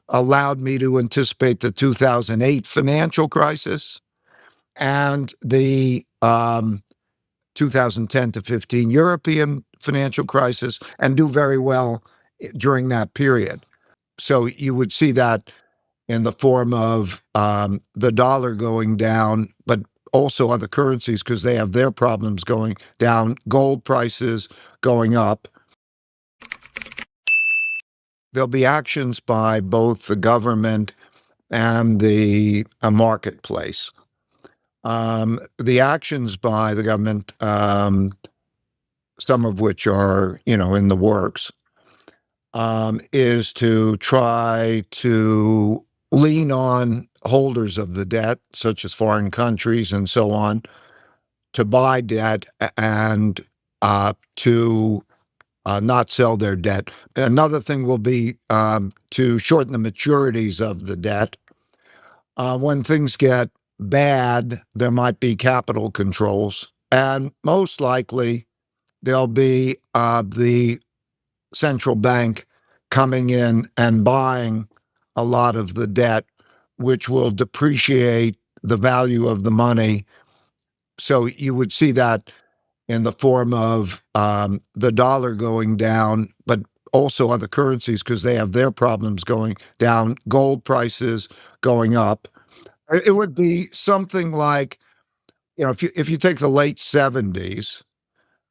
allowed me to anticipate the 2008 financial crisis and the 2010 to 15 European financial crisis and do very well during that period. So you would see that in the form of the dollar going down, but also other currencies because they have their problems going down, gold prices going up. There'll be actions by both the government and the marketplace. The actions by the government, some of which are, in the works, is to try to lean on holders of the debt, such as foreign countries and so on, to buy debt and to not sell their debt. Another thing will be to shorten the maturities of the debt. When things get bad, there might be capital controls, and most likely there'll be the central bank coming in and buying a lot of the debt, which will depreciate the value of the money. So you would see that in the form of the dollar going down, but also other currencies because they have their problems going down, gold prices going up. It would be something like, if you take the late 70s,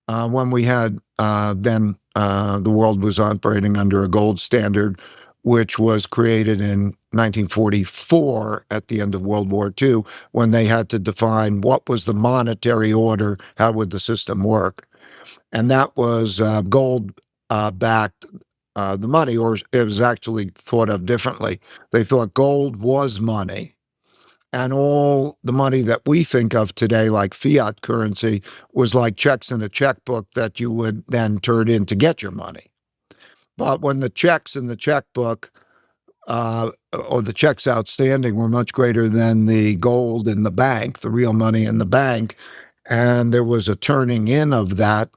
when we had then the world was operating under a gold standard, which was created in 1944 at the end of World War II, when they had to define what was the monetary order, how would the system work. And that was gold backed the money, or it was actually thought of differently. They thought gold was money. And all the money that we think of today, like fiat currency, was like checks in a checkbook that you would then turn in to get your money. But when the checks in the checkbook or the checks outstanding were much greater than the gold in the bank, the real money in the bank, and there was a turning in of that,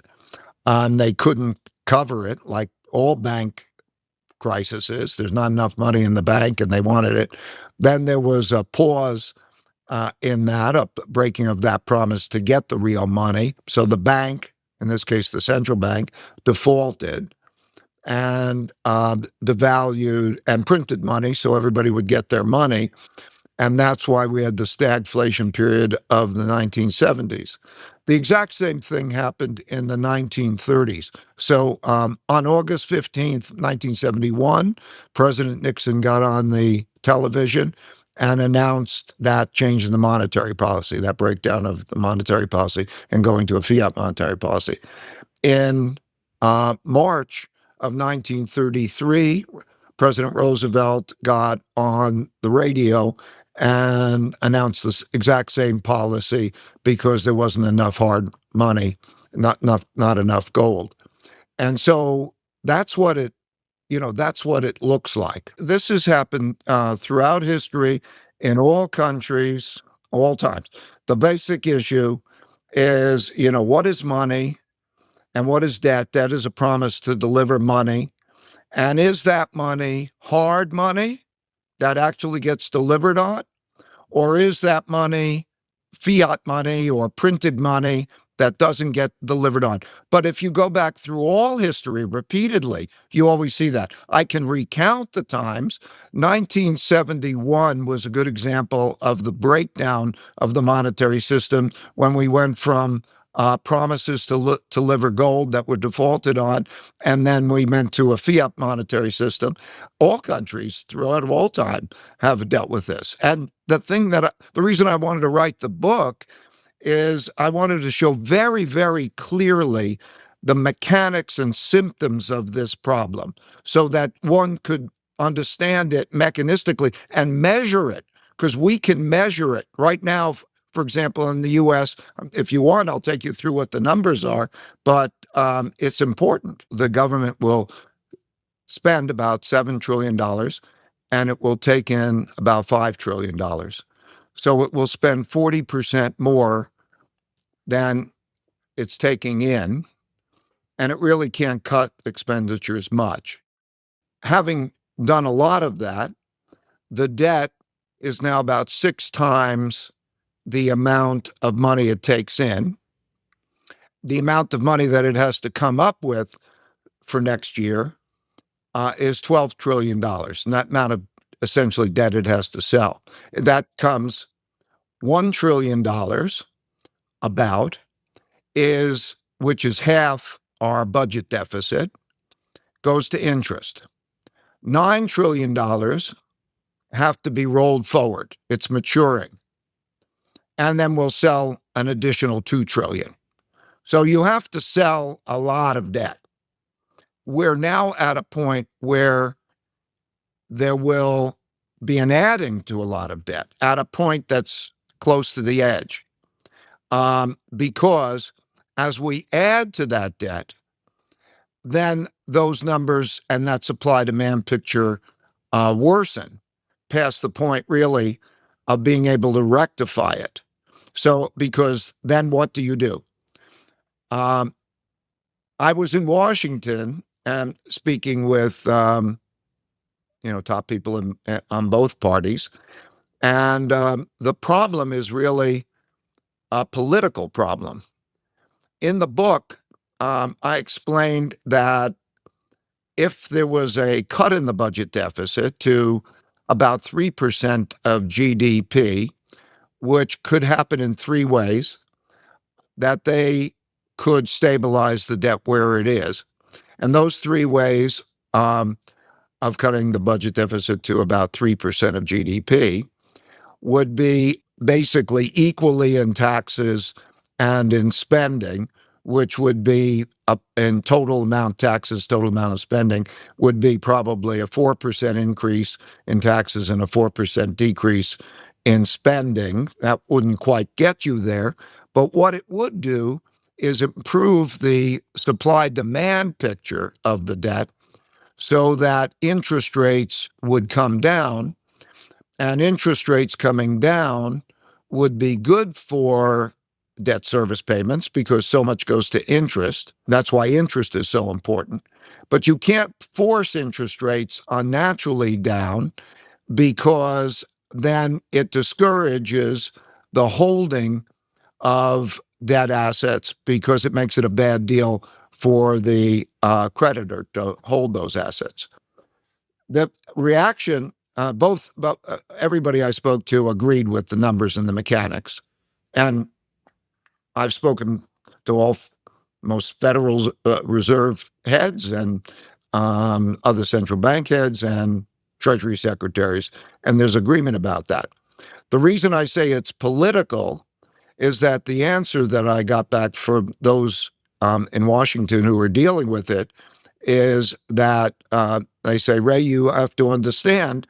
and they couldn't cover it like all bank crises is. There's not enough money in the bank and they wanted it. Then there was a pause in that, a breaking of that promise to get the real money. So the bank, in this case, the central bank, defaulted and devalued and printed money so everybody would get their money. And that's why we had the stagflation period of the 1970s. The exact same thing happened in the 1930s. So on August 15th, 1971, President Nixon got on the television and announced that change in the monetary policy, that breakdown of the monetary policy and going to a fiat monetary policy. In March of 1933, President Roosevelt got on the radio and announced this exact same policy because there wasn't enough hard money, not enough gold. And so that's what it looks like. This has happened throughout history in all countries, all times. The basic issue is, what is money and what is debt? Debt is a promise to deliver money. And is that money hard money that actually gets delivered on? Or is that money fiat money or printed money that doesn't get delivered on? But if you go back through all history repeatedly, you always see that. I can recount the times. 1971 was a good example of the breakdown of the monetary system when we went from promises to deliver gold that were defaulted on, and then we went to a fiat monetary system. All countries throughout all time have dealt with this. And the reason I wanted to write the book is I wanted to show very, very clearly the mechanics and symptoms of this problem so that one could understand it mechanistically and measure it, because we can measure it right now. For example, in the US, if you want, I'll take you through what the numbers are, but it's important. The government will spend about $7 trillion and it will take in about $5 trillion. So it will spend 40% more than it's taking in, and it really can't cut expenditures much. Having done a lot of that, the debt is now about 6 times the amount of money it takes in. The amount of money that it has to come up with for next year is $12 trillion. And that amount of essentially debt it has to sell. That comes $1 trillion about is, which is half our budget deficit, goes to interest. $9 trillion have to be rolled forward. It's maturing. And then we'll sell an additional 2 trillion. So you have to sell a lot of debt. We're now at a point where there will be an adding to a lot of debt at a point that's close to the edge. Because as we add to that debt, then those numbers and that supply demand picture worsen past the point really of being able to rectify it. So, because then what do you do? I was in Washington and speaking with, top people on both parties. And the problem is really a political problem. In the book, I explained that if there was a cut in the budget deficit to about 3% of GDP, which could happen in 3 ways, that they could stabilize the debt where it is. And those 3 ways of cutting the budget deficit to about 3% of GDP would be basically equally in taxes and in spending, which would be in total amount taxes, total amount of spending would be probably a 4% increase in taxes and a 4% decrease in spending. That wouldn't quite get you there, but what it would do is improve the supply demand picture of the debt so that interest rates would come down, and interest rates coming down would be good for debt service payments because so much goes to interest. That's why interest is so important. But you can't force interest rates unnaturally down because then it discourages the holding of debt assets because it makes it a bad deal for the creditor to hold those assets. The reaction, everybody I spoke to agreed with the numbers and the mechanics. And I've spoken to most Federal Reserve heads and other central bank heads and Treasury secretaries, and there's agreement about that. The reason I say it's political is that the answer that I got back from those in Washington who were dealing with it is that they say, Ray, you have to understand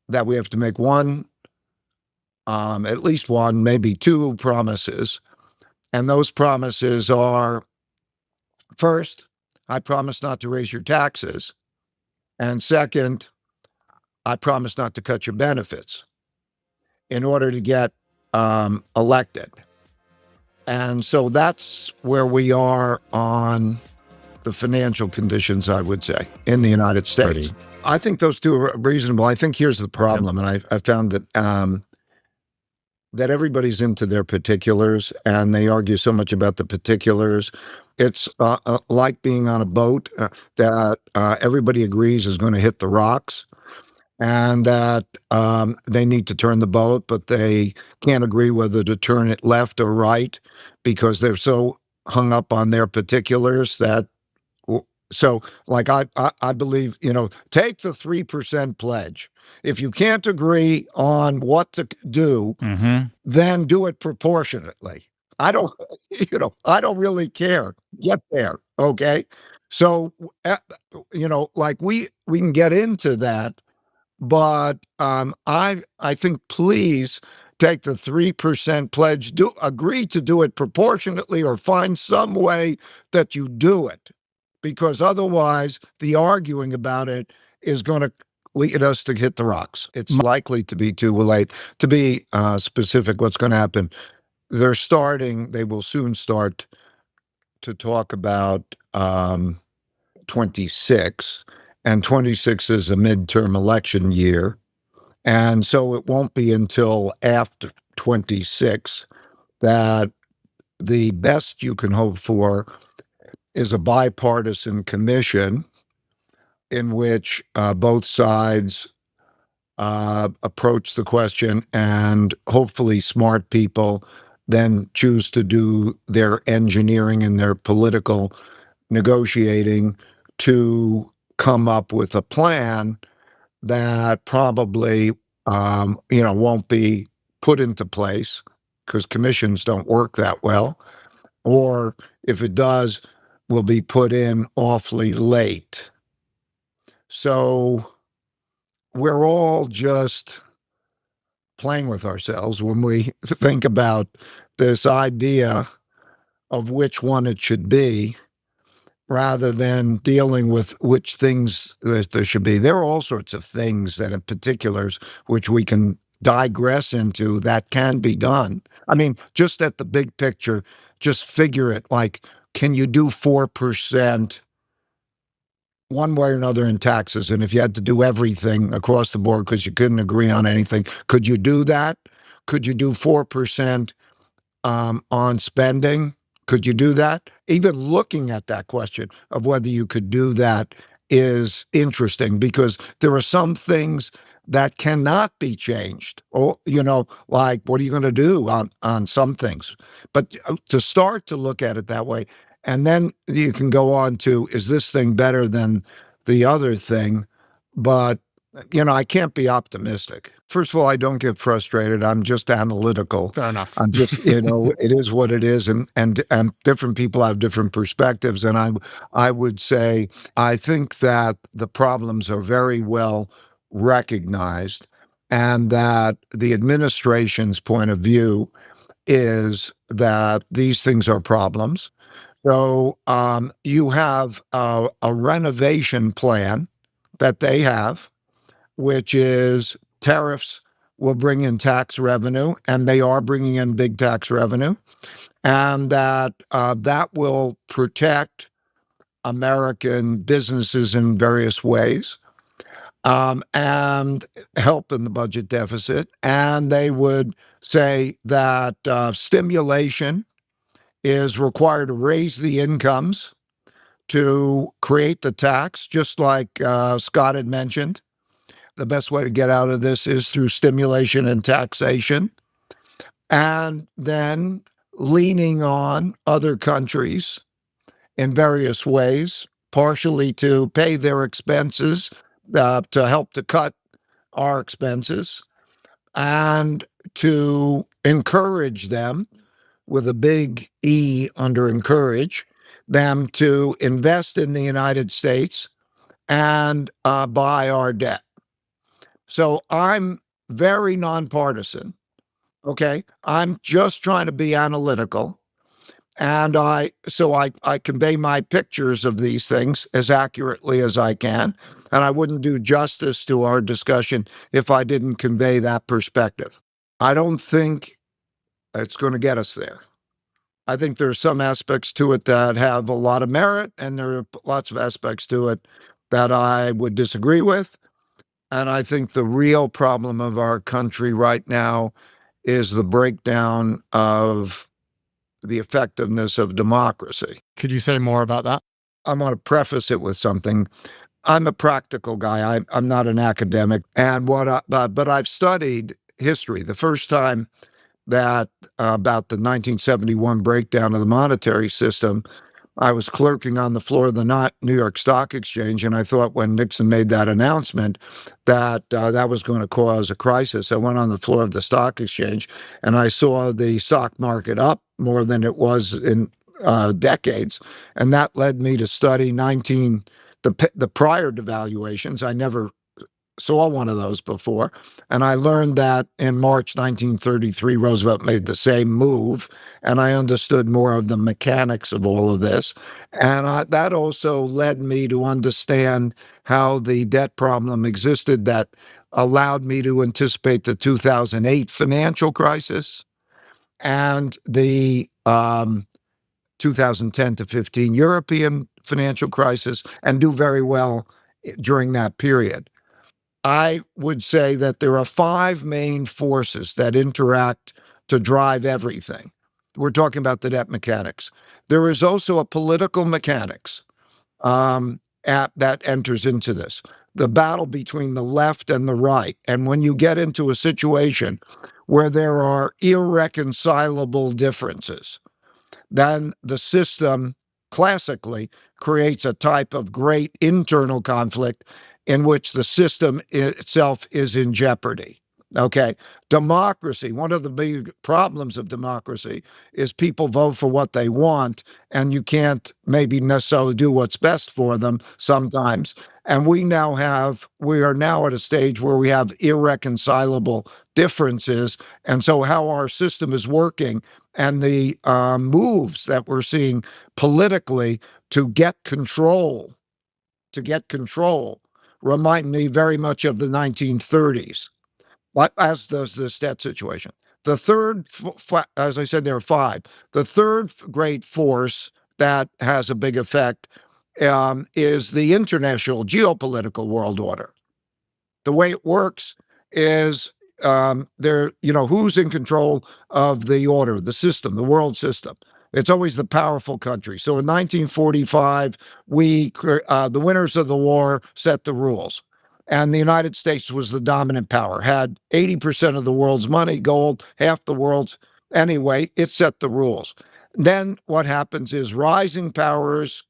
that we have to make at least one, maybe 2 promises. And those promises are, first, I promise not to raise your taxes. And second, I promise not to cut your benefits in order to get elected. And so that's where we are on the financial conditions, I would say, in the United States. I think those 2 are reasonable. I think here's the problem, and I found that that everybody's into their particulars, and they argue so much about the particulars. It's like being on a boat that everybody agrees is going to hit the rocks, and that they need to turn the boat, but they can't agree whether to turn it left or right because they're so hung up on their particulars that. So, like I believe, take the 3% pledge. If you can't agree on what to do, then do it proportionately. I don't, I don't really care. Get there, okay? So, like we can get into that, but I think please take the 3% pledge. Agree to do it proportionately, or find some way that you do it. Because otherwise, the arguing about it is going to lead us to hit the rocks. It's likely to be too late. To be specific, what's going to happen, they will soon start to talk about 26, and 26 is a midterm election year. And so it won't be until after 26 that the best you can hope for is a bipartisan commission in which both sides approach the question, and hopefully smart people then choose to do their engineering and their political negotiating to come up with a plan that probably won't be put into place because commissions don't work that well, or if it does, will be put in awfully late. So we're all just playing with ourselves when we think about this idea of which one it should be rather than dealing with which things that there should be. There are all sorts of things that in particulars which we can digress into that can be done. I mean, just at the big picture, just figure it like, can you do 4% one way or another in taxes? And if you had to do everything across the board because you couldn't agree on anything, could you do that? Could you do 4% on spending? Could you do that? Even looking at that question of whether you could do that is interesting because there are some things that cannot be changed. Or, like what are you going to do on some things? But to start to look at it that way, and then you can go on to, is this thing better than the other thing? But I can't be optimistic. First of all, I don't get frustrated. I'm just analytical. Fair enough. I'm just, it is what it is, and different people have different perspectives. And I would say I think that the problems are very well recognized, and that the administration's point of view is that these things are problems. So you have a renovation plan that they have, which is tariffs will bring in tax revenue, and they are bringing in big tax revenue, and that will protect American businesses in various ways, and help in the budget deficit. And they would say that stimulation is required to raise the incomes to create the tax, just like Scott had mentioned. The best way to get out of this is through stimulation and taxation, and then leaning on other countries in various ways, partially to pay their expenses, to help to cut our expenses, and to encourage them, with a big E under encourage, them to invest in the United States and buy our debt. So I'm very nonpartisan. Okay. I'm just trying to be analytical. And I convey my pictures of these things as accurately as I can. And I wouldn't do justice to our discussion if I didn't convey that perspective. I don't think it's going to get us there. I think there are some aspects to it that have a lot of merit, and there are lots of aspects to it that I would disagree with. And I think the real problem of our country right now is the breakdown of the effectiveness of democracy. Could you say more about that? I want to preface it with something. I'm a practical guy. I'm not an academic, and but I've studied history. The first time that about the 1971 breakdown of the monetary system, I was clerking on the floor of the New York Stock Exchange, and I thought when Nixon made that announcement that that was going to cause a crisis. I went on the floor of the stock exchange, and I saw the stock market up more than it was in decades, and that led me to study the prior devaluations. I never saw one of those before. And I learned that in March 1933, Roosevelt made the same move. And I understood more of the mechanics of all of this. And that also led me to understand how the debt problem existed, that allowed me to anticipate the 2008 financial crisis and the 2010 to 15 European financial crisis, and do very well during that period. I would say that there are five main forces that interact to drive everything. We're talking about the debt mechanics. There is also a political mechanics that enters into this. The battle between the left and the right. And when you get into a situation where there are irreconcilable differences, then the system classically creates a type of great internal conflict in which the system itself is in jeopardy. Okay. Democracy, one of the big problems of democracy is people vote for what they want, and you can't maybe necessarily do what's best for them sometimes. And we are now at a stage where we have irreconcilable differences. And so, how our system is working and the moves that we're seeing politically to get control, to get control, remind me very much of the 1930s, as does this debt situation. The third, as I said, there are five. The third great force that has a big effect is the international geopolitical world order. The way it works is who's in control of the order, the system, the world system. It's always the powerful country. So in 1945, the winners of the war set the rules. And the United States was the dominant power, had 80% of the world's money, gold, half the world's. Anyway, it set the rules. Then what happens is rising powers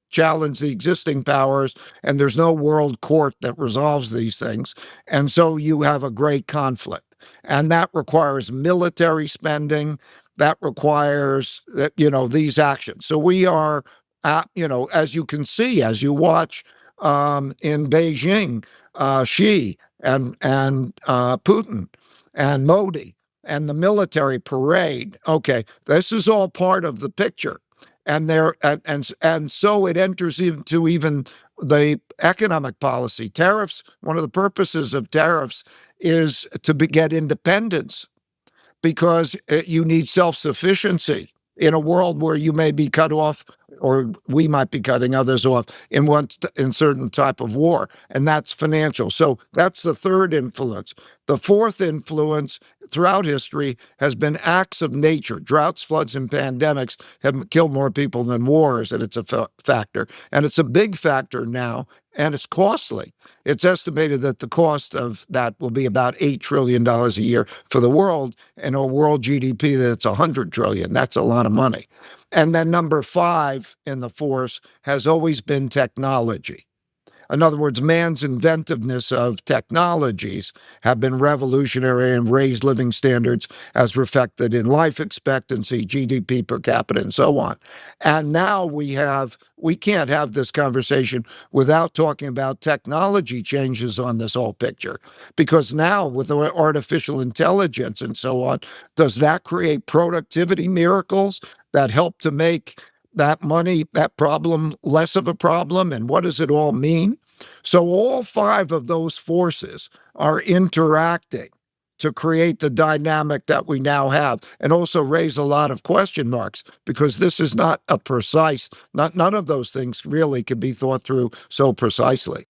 challenge the existing powers, and there's no world court that resolves these things. And so you have a great conflict. And that requires military spending. That requires that, these actions. So we are, as you can see, as you watch in Beijing, Xi and Putin and Modi and the military parade. Okay, this is all part of the picture, and so it enters into even the economic policy. Tariffs, one of the purposes of tariffs is to get independence, because you need self-sufficiency in a world where you may be cut off, or we might be cutting others off in certain type of war, and that's financial. So that's the third influence. The fourth influence throughout history has been acts of nature. Droughts, floods, and pandemics have killed more people than wars, and it's a factor. And it's a big factor now, and it's costly. It's estimated that the cost of that will be about $8 trillion a year for the world, and a world GDP that's $100 trillion. That's a lot of money. And then number five in the force has always been technology. In other words, man's inventiveness of technologies have been revolutionary and raised living standards as reflected in life expectancy, GDP per capita, and so on. And now we can't have this conversation without talking about technology changes on this whole picture. Because now with artificial intelligence and so on, does that create productivity miracles that help to make that problem less of a problem? And what does it all mean? So all five of those forces are interacting to create the dynamic that we now have, and also raise a lot of question marks, because this is not a precise, none of those things really can be thought through so precisely.